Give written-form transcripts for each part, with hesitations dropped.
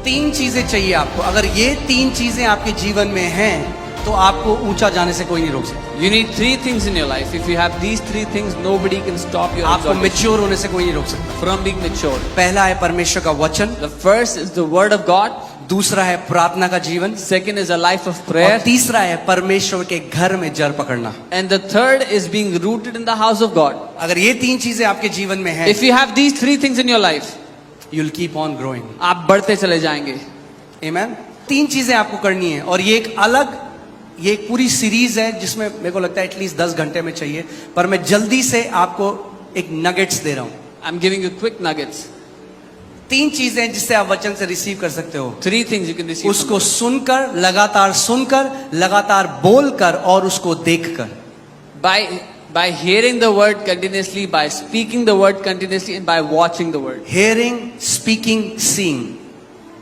तीन चीजें चाहिए आपको। अगर ये तीन चीजें आपके जीवन में हैं तो आपको ऊंचा जाने से कोई नहीं रोक सकता। You need three things in your life. If you have these three things, nobody can stop your आपको exaltation मैच्योर होने से कोई नहीं रोक सकता। from being mature. पहला है परमेश्वर का वचन, The first is the word of God. दूसरा है प्रार्थना का जीवन, Second is a life of और prayer. तीसरा है परमेश्वर के घर में जड़ पकड़ना। And the third is being rooted in the house of God. अगर ये तीन चीजें आपके जीवन में हैं, If you have these three things in your life, you'll keep on growing. आप बढ़ते चले जाएंगे. Amen? तीन चीजें आपको करनी है, और ये एक पूरी सीरीज है जिसमें मेरे को लगता है एटलीस्ट 10 घंटे में चाहिए, पर मैं जल्दी से आपको एक नगेट्स दे रहा हूं। I'm giving you quick nuggets. तीन चीजें जिससे आप वचन से रिसीव कर सकते हो। Three things you can receive. उसको सुनकर, लगातार बोलकर और उसको देखकर। By hearing the word continuously, by speaking the word continuously, and by watching the word. Hearing, speaking, seeing.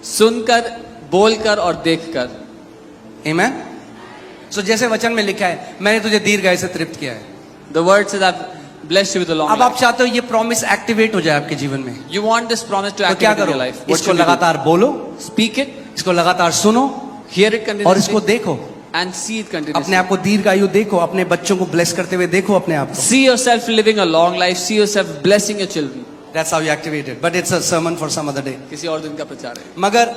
सुनकर, बोलकर और देखकर. Amen? So जैसे वचन में लिखा है, मैंने तुझे दीर्घायु से तृप्त किया है। The word says, I've blessed you with a long अब life. आप चाहते हो ये प्रॉमिस एक्टिवेट हो जाए आपके जीवन में, You want this promise to तो क्या activate in करो? your life. What इसको should you do? लगातार बोलो, Speak it, इसको लगातार सुनो, hear it और इसको continuously, देखो। and see it अपने continuously. आप को दीर्घायु देखो, अपने बच्चों को ब्लेस करते हुए देखो अपने आप को। See yourself living a long life. See yourself blessing your children. That's how you activate it. But it's a sermon for some other day. किसी और दिन का प्रचार है. मगर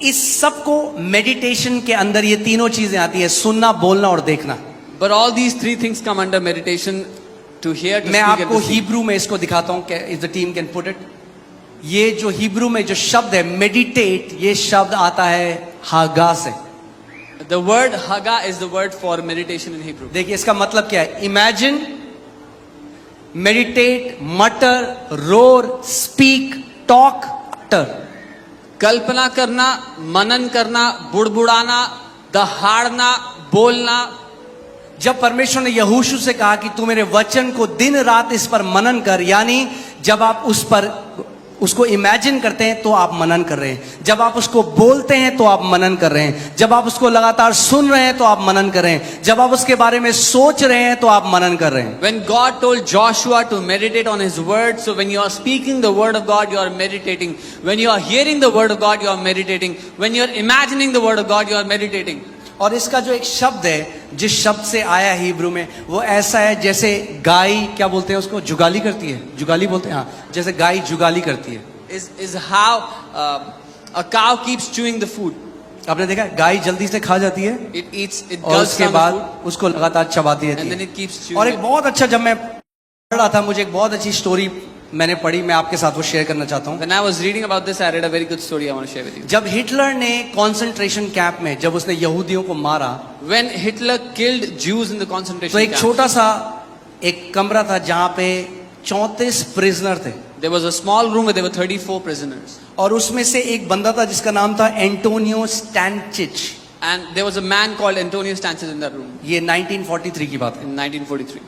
इस सब को मेडिटेशन के अंदर ये तीनों चीजें आती है, सुनना, बोलना और देखना। But all these three things come under meditation: to hear, to मैं speak, and आपको to see. हिब्रू में इसको दिखाता हूं, if the team can put it. ये जो हिब्रू में जो शब्द है मेडिटेट, ये शब्द आता है हागा से। The word haga is the word for meditation in Hebrew. देखिए इसका मतलब क्या है। इमेजिन, मेडिटेट, मटर, रोर, स्पीक, टॉक, अटर। कल्पना करना, मनन करना, बुड़बुड़ाना, दहाड़ना, बोलना. जब परमेश्वर ने यहोशू से कहा कि तू मेरे वचन को दिन रात इस पर मनन कर, यानी जब आप उसको इमेजिन करते हैं तो आप मनन कर रहे हैं, जब आप उसको बोलते हैं तो आप मनन कर रहे हैं, जब आप उसको लगातार सुन रहे हैं तो आप मनन कर रहे हैं, जब आप उसके बारे में सोच रहे हैं तो आप मनन कर रहे हैं। When God told Joshua to meditate on his word, so when you are speaking the word of God, you are meditating. When you are hearing the word of God, you are meditating. When you are imagining the word of God, you are meditating. और इसका जो एक शब्द है, जिस शब्द से आया है हिब्रू में, वो ऐसा है जैसे गाय, क्या बोलते हैं उसको, जुगाली करती है, जुगाली बोलते हैं, हाँ, जैसे गाय जुगाली करती है। Is how a cow keeps chewing the food. आपने देखा है, गाय जल्दी से खा जाती है It eats, it और gulps उसके down the बाद food, उसको लगातार चबाती and रहती then है। it keeps chewing और एक it. बहुत अच्छा, जब मैं पढ़ रहा था, मुझे एक बहुत अच्छी स्टोरी मैंने पढ़ी, मैं आपके साथ वो शेयर करना चाहता हूँ। When I was reading about this, I read a very good story I want to share with you. जब हिटलर ने कॉन्सेंट्रेशन कैंप में, जब उसने यहूदियों को मारा, When Hitler killed Jews in the तो concentration एक camp, छोटा सा एक कमरा था जहाँ पे 34 प्रिजनर थे, there was a small room where there were 34 prisoners. और उसमें से एक बंदा था जिसका नाम था Antonio स्टैनचिच। And there was a man called Antonio Stanches in that room ये 1943 की बात है। in 1943.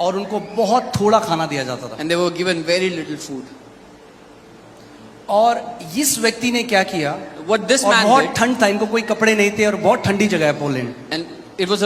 और उनको बहुत थोड़ा खाना दिया जाता था। And they were given very little food. और इस व्यक्ति ने क्या किया, What this और man बहुत did, ठंड था, इनको कोई कपड़े नहीं थे और बहुत ठंडी जगह है Poland, and it was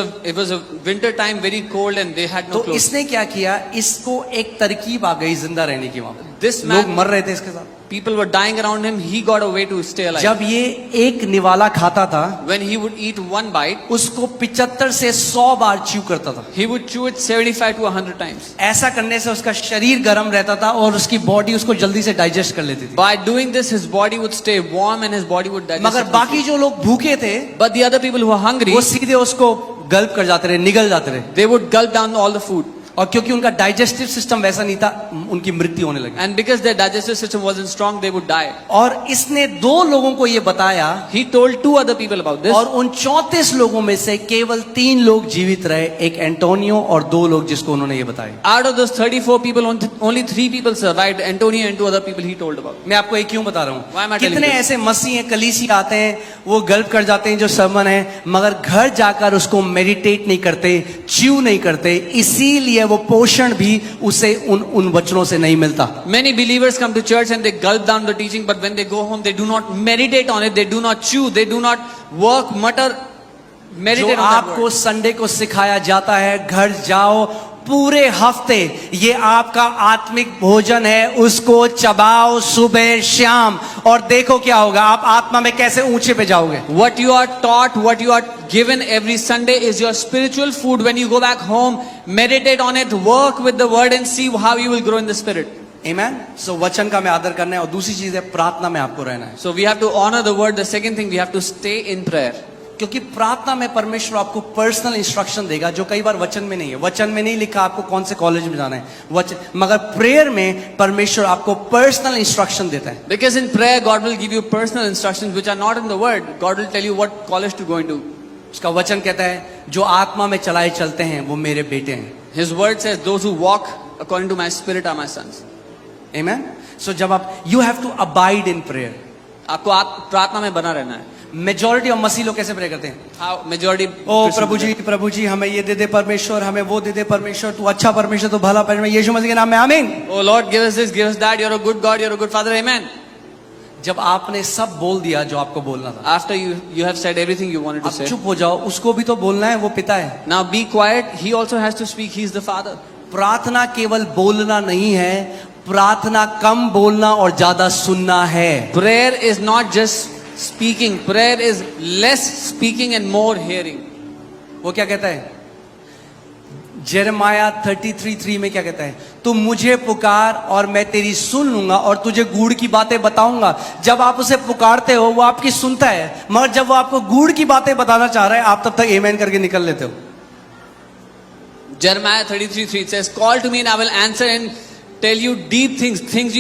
a winter time, very cold, and they had no तो clothes. इसने क्या किया, इसको एक तरकीब आ गई जिंदा रहने की। वहां This लोग man, मर रहे थे इसके साथ। people were dying around him. He got a way to stay alive. जब ये एक निवाला खाता था, When he would eat one bite, उसको 75 से 100 बार च्यू करता था। he would chew it 75 to 100 times. ऐसा करने से उसका शरीर गर्म रहता था और उसकी बॉडी उसको जल्दी से डाइजेस्ट कर लेती थी। By doing this, his body would stay warm and his body would digest. मगर it बाकी quickly. जो लोग भूखे थे, But the other people who were hungry, वो सीधे उसको गल्प कर जाते रहे, निगल जाते रहे, they would gulp down all the food. और क्योंकि उनका डाइजेस्टिव सिस्टम वैसा नहीं था, उनकी मृत्यु होने लगी। And because their digestive system wasn't strong, they would die. और इसने 2 लोगों को ये बताया, He told 2 other people about this. और उन 34 लोगों में से केवल 3 लोग जीवित रहे, एक एंटोनियो और 2 लोग जिसको उन्होंने ये बताया। Out of those 34 people, only 3 people survived. Antonio and 2 other people he told about. मैं आपको ये क्यों बता रहा Why am I हूँ, telling कितने you this? ऐसे मसीह हैं, कलीसी आते हैं, वो गल्प कर जाते हैं जो सर्मन है, मगर घर जाकर उसको मेडिटेट नहीं करते, च्यू नहीं करते, इसीलिए वो पोषण भी उसे उन वचनों से नहीं मिलता। Many believers come to church and they gulp down the teaching, but when they go home, they do not meditate on it, they do not chew, they do not work, mutter, जो meditate on that आपको word. Sunday को सिखाया जाता है, घर जाओ, पूरे हफ्ते ये आपका आत्मिक भोजन है, उसको चबाओ सुबह शाम, और देखो क्या होगा, आप आत्मा में कैसे ऊंचे पे जाओगे। What you are taught, what you are given every Sunday is your spiritual food. When you go back home, meditate on it, work with the word and see how you will grow in the spirit. आमेन। सो वचन का में आदर करना है, और दूसरी चीज है प्रार्थना में आपको रहना है, So we have to honor the word. The second thing, we have to stay in prayer. क्योंकि प्रार्थना में परमेश्वर आपको पर्सनल इंस्ट्रक्शन देगा जो कई बार वचन में नहीं है। वचन में नहीं लिखा आपको कौन से कॉलेज में जाना है वचन, मगर प्रेयर में परमेश्वर आपको पर्सनल इंस्ट्रक्शन देता है। Because in prayer, God will give you personal instructions which are not in the word. God will tell you what college to go into. उसका वचन कहता है जो आत्मा में चलाए चलते हैं वो मेरे बेटे हैं। His word says, those who walk according to my spirit are my sons. Amen. So जब आप you have to abide in prayer. आपको प्रार्थना में बना रहना है। मेजॉरिटी ऑफ मसीह लोग कैसे प्रे करते हैं? How majority ओ प्रभु जी हमें ये दे दे परमेश्वर, हमें वो दे दे परमेश्वर, तू अच्छा परमेश्वर, तू भला परमेश्वर, यीशु मसीह के नाम में आमीन। Oh Lord, give us this, give us that. You're a good God, you're a good Father. Amen. जब आपने सब बोल दिया जो आपको बोलना था, After you have said everything you wanted to अब say. चुप हो जाओ, उसको भी तो बोलना है, वो पिता है। Now be quiet. He also has to speak. He's the Father. प्रार्थना केवल बोलना नहीं है, प्रार्थना कम बोलना और ज्यादा सुनना है। Prayer is not just speaking. Prayer is less speaking and more hearing. वो क्या कहता है? जेरेमाया 33:3 में क्या कहता है? तू मुझे पुकार और मैं तेरी सुन लूंगा और तुझे गूढ़ की बातें बताऊंगा। जब आप उसे पुकारते हो वो आपकी सुनता है, मगर जब वो आपको गूढ़ की बातें बताना चाह रहा है आप तब तक आमेन करके निकल लेते हो। Jeremiah 33:3 it says, "Call to me and I will answer and tell you deep things, things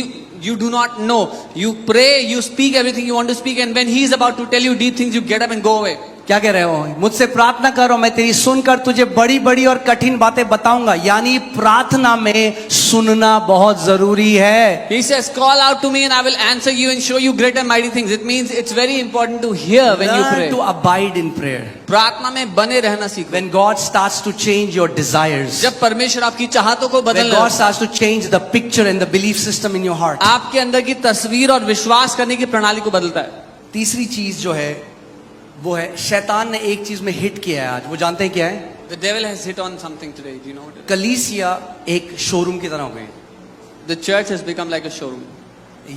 you do not know." You pray, you speak everything you want to speak, and when he is about to tell you deep things, you get up and go away. क्या कह रहे हो? मुझसे प्रार्थना करो, मैं तेरी सुनकर तुझे बड़ी बड़ी और कठिन बातें बताऊंगा। यानी प्रार्थना में सुनना बहुत जरूरी है। He says, "Call out to me and I will answer you and show you great and mighty things." It means it's very important to hear when you pray. Learn to abide in prayer. प्रार्थना में बने रहना सीखो। When God starts to change your desires, जब परमेश्वर आपकी चाहतों को when बदलना, God starts to change the picture and the belief system in your heart, आपके अंदर की तस्वीर और विश्वास करने की प्रणाली को बदलता है। तीसरी चीज जो है वो है, शैतान ने एक चीज में हिट किया है आज, वो जानते हैं क्या है? The devil has hit on something today. Do you know what it is? कलीसिया एक शोरूम की तरह हो गई। The church has become like a showroom.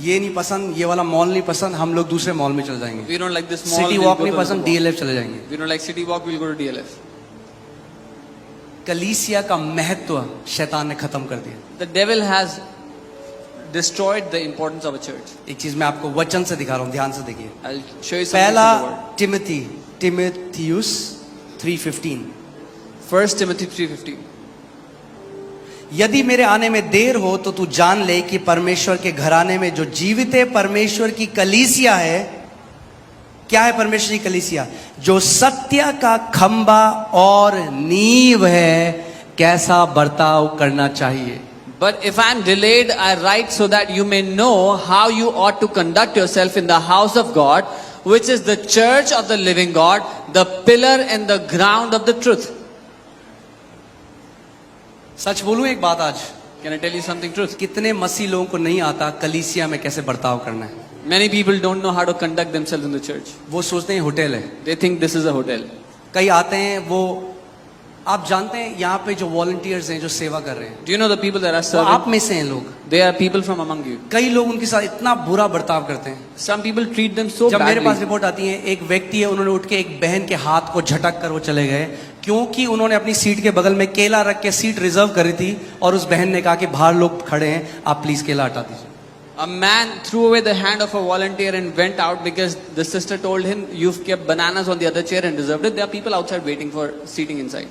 ये नहीं पसंद, ये वाला मॉल नहीं पसंद, हम लोग दूसरे मॉल में चले जाएंगे। We don't like this mall. City we'll walk go नहीं to the पसंद, mall. डीएलएफ चले जाएंगे। We don't like city walk. We'll go to DLF. कलीसिया का महत्व शैतान ने खत्म कर दिया। The devil has destroyed the importance of a church. एक चीज मैं आपको वचन से दिखा रहा हूँ, ध्यान से देखिए। I'll show you something पहला from the word. टिमोथियुस 3:15, 1 Timothy 3:15. यदि मेरे आने में देर हो तो तू जान ले कि परमेश्वर के घराने में जो जीवित परमेश्वर की कलीसिया है, क्या है परमेश्वर की कलीसिया? जो सत्य का खंबा और नींव है, कैसा बर्ताव करना चाहिए। But if I am delayed, I write so that you may know how you ought to conduct yourself in the house of God, which is the church of the living God, the pillar and the ground of the truth. सच बोलूं एक बात आज, Can I tell you something truth? कितने मसीह लोगों को नहीं आता कलीसिया में कैसे बर्ताव करना है। Many people don't know how to conduct themselves in the church. वो सोचते हैं होटल है। They think this is a hotel. कई आते हैं, वो आप जानते हैं यहाँ पे जो वॉलंटियर्स हैं जो सेवा कर रहे हैं, Do you know the people that are वो serving? आप में से हैं लोग। They are people from among you. कई लोग उनके साथ इतना बुरा बर्ताव करते हैं। Some people treat them so जब मेरे पास badly. रिपोर्ट आती है, एक व्यक्ति है, उन्होंने उठ के एक बहन के हाथ को झटक कर वो चले गए, क्योंकि उन्होंने अपनी सीट के बगल में केला रख के सीट रिजर्व करी थी, और उस बहन ने कहा कि बाहर लोग खड़े हैं, आप प्लीज केला हटा दीजिए। A man threw away the hand of a volunteer and went out because the sister told him, "You've kept bananas on the other chair and reserved it." There are people outside waiting for seating inside.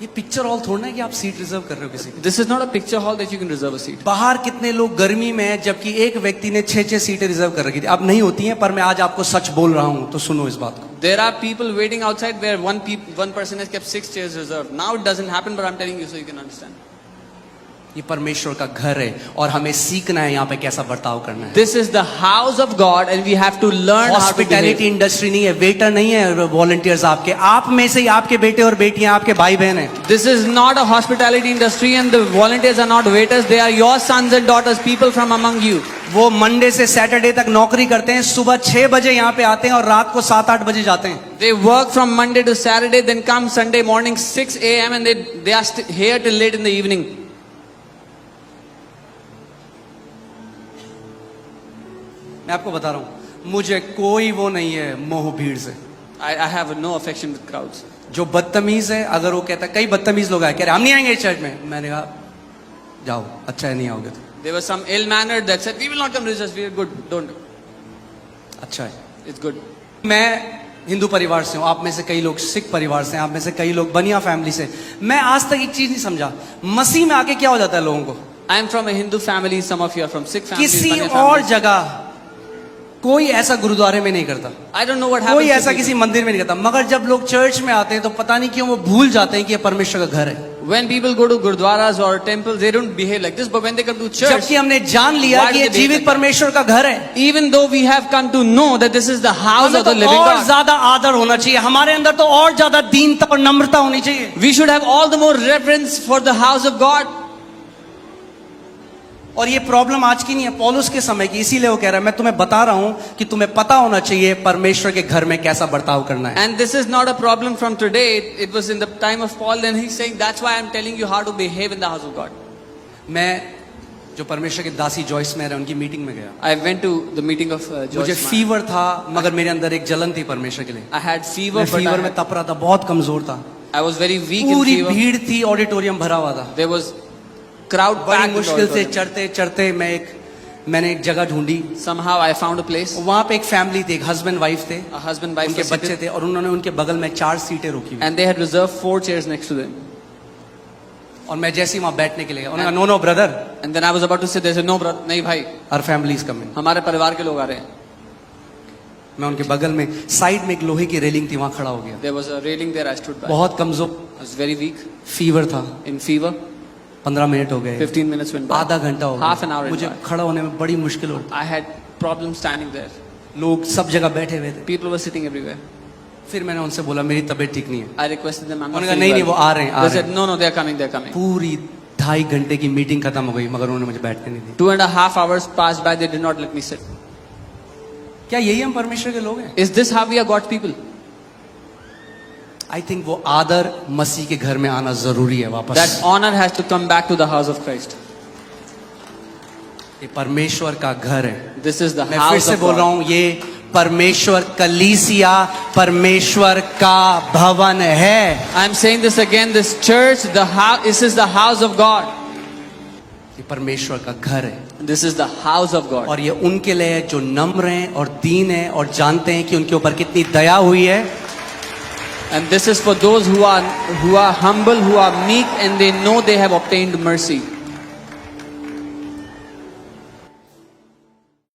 ये picture hall थोड़ा है कि आप seat reserve कर रहे हो किसी की। This is not a picture hall that you can reserve a seat. बाहर कितने लोग गर्मी में हैं, जबकि एक व्यक्ति ने 6 सीटें रिजर्व कर रखी थी। अब नहीं होती हैं, पर मैं आज आपको सच बोल रहा हूं, तो सुनो इस बात को। There are people waiting outside where one person has kept 6 chairs reserved. Now it doesn't happen, but I'm telling you so you can understand. ये परमेश्वर का घर है और हमें सीखना है यहाँ पे कैसा बर्ताव करना है. This is the house of God and we have to learn how to hospitality behave. Industry नहीं है, वेटर नहीं है वॉलंटियर्स आपके, आप में से ही आपके बेटे और बेटियां, आपके भाई बहन हैं. This is not a hospitality industry and the volunteers are not waiters. They are your sons and daughters, people from among you. वो मंडे से सैटरडे तक नौकरी करते हैं, सुबह 6 बजे यहाँ पे आते हैं और रात को 7-8 बजे जाते हैं. They work from Monday to Saturday, then come Sunday morning 6 a.m. and they are here till late in the evening. मैं आपको बता रहा हूँ, मुझे कोई वो नहीं है मोह भीड़ से. I have no affection with crowds. जो बदतमीज है, अगर वो कहता है, कई बदतमीज लोग आए कह रहे हम नहीं आएंगे इस चर्च में, मैंने कहा जाओ, अच्छा है नहीं आओगे तो. There was some ill-mannered that said, we will not come to this church, we are good, don't. अच्छा है. It's good. मैं हिंदू परिवार से हूँ, आप में से कई लोग सिख परिवार से हैं, आप में से कई लोग बनिया फैमिली से. मैं आज तक एक चीज नहीं समझा, मसीह में आके क्या हो जाता है लोगों को. I am from a Hindu family, some of you are from Sikh families. किसी Banya और families. जगह कोई ऐसा गुरुद्वारे में नहीं करता, I don't know what happens. कोई to ऐसा people. किसी मंदिर में नहीं करता, मगर जब लोग चर्च में आते हैं तो पता नहीं क्यों वो भूल जाते हैं कि ये परमेश्वर का घर है. When people go to gurdwaras or temples, they don't behave like this. But when they come to church, जबकि हमने जान लिया Why कि do ये they behave जीवित like that? परमेश्वर का घर है. even though we have come to know that this is the house हमें of the तो living और God, ज्यादा आदर होना चाहिए, हमारे अंदर तो और ज्यादा दीनता और नम्रता होनी चाहिए. we should have all the more reverence for the house of God. और ये प्रॉब्लम आज की नहीं है, पौलुस के समय की, इसीलिए वो कह रहा है मैं तुम्हें बता रहा हूं कि तुम्हें पता होना चाहिए परमेश्वर के घर में कैसा बर्ताव करना है. And this is not a problem from today. It was in the time of Paul. Then he's saying, that's why I'm telling you how to behave in the house of God. मैं जो परमेश्वर के दासी Joyce में रहे उनकी meeting में गया, I went to the meeting of मुझे Joyce Meyer. फीवर था, मगर मेरे अंदर एक जलन थी परमेश्वर के लिए. I had fever, मैं but फीवर में तप रहा था, बहुत कमजोर था, I was very weak in पूरी fever. भीड़ थी, ऑडिटोरियम भरा हुआ था. There was crowd बड़ी packed. in the मुश्किल से auditorium. चढ़ते चढ़ते मैंने एक जगह ढूंढी. Somehow I found a place. वहां पे एक फैमिली थी, एक हस्बैंड वाइफ थे, A husband, wife उनके were बच्चे seated, थे और उन्होंने उनके बगल में 4 सीटें रोकी हुई. and they had reserved 4 chairs next to them. और मैं जैसे ही वहां बैठने के लिए गया, उन्होंने कहा no brother, And then I was about to say, they said, no brother, नहीं भाई, आवर फैमिली इज कमिंग. हमारे परिवार के लोग आ रहे हैं. मैं उनके बगल में साइड में एक लोहे की रेलिंग थी, वहां खड़ा हो गया. There was a railing there, I stood by. बहुत कमजोर, I was very weak, fever था, in fever. 15 मिनट हो गए, 15 minutes went by. आधा घंटा हो Half an hour गया, went मुझे by. खड़ा होने में बड़ी मुश्किल होती. I had problems standing there. लोग सब जगह बैठे हुए थे. People were sitting everywhere. फिर मैंने उनसे बोला मेरी तबीयत ठीक नहीं है. I requested them, I'm not उन्होंने कहा feeling नहीं नहीं वो well. आ रहे हैं, आ They रहे said, हैं. no, no, they're coming, they're coming. पूरी 2.5 घंटे की मीटिंग खत्म हो गई, मगर उन्होंने मुझे बैठने नहीं दी. 2.5 hours passed by, they did not let me sit. क्या यही हम परमेश्वर के लोग हैं? Is this how we are God's people? I think वो आदर मसीह के घर में आना जरूरी है वापस. That honor has to come back to the house of Christ. ये परमेश्वर का घर है. This is the मैं फिर house से of बोल रहा God. हूं, ये परमेश्वर कलीसिया परमेश्वर का भवन है. I'm saying this again, this church, this is the house of God. ये परमेश्वर का घर है This is the house of God. और ये उनके लिए है जो नम्र हैं और दीन हैं और जानते हैं कि उनके ऊपर कितनी दया हुई है. And this is for those who are humble, who are meek, and they know they have obtained mercy.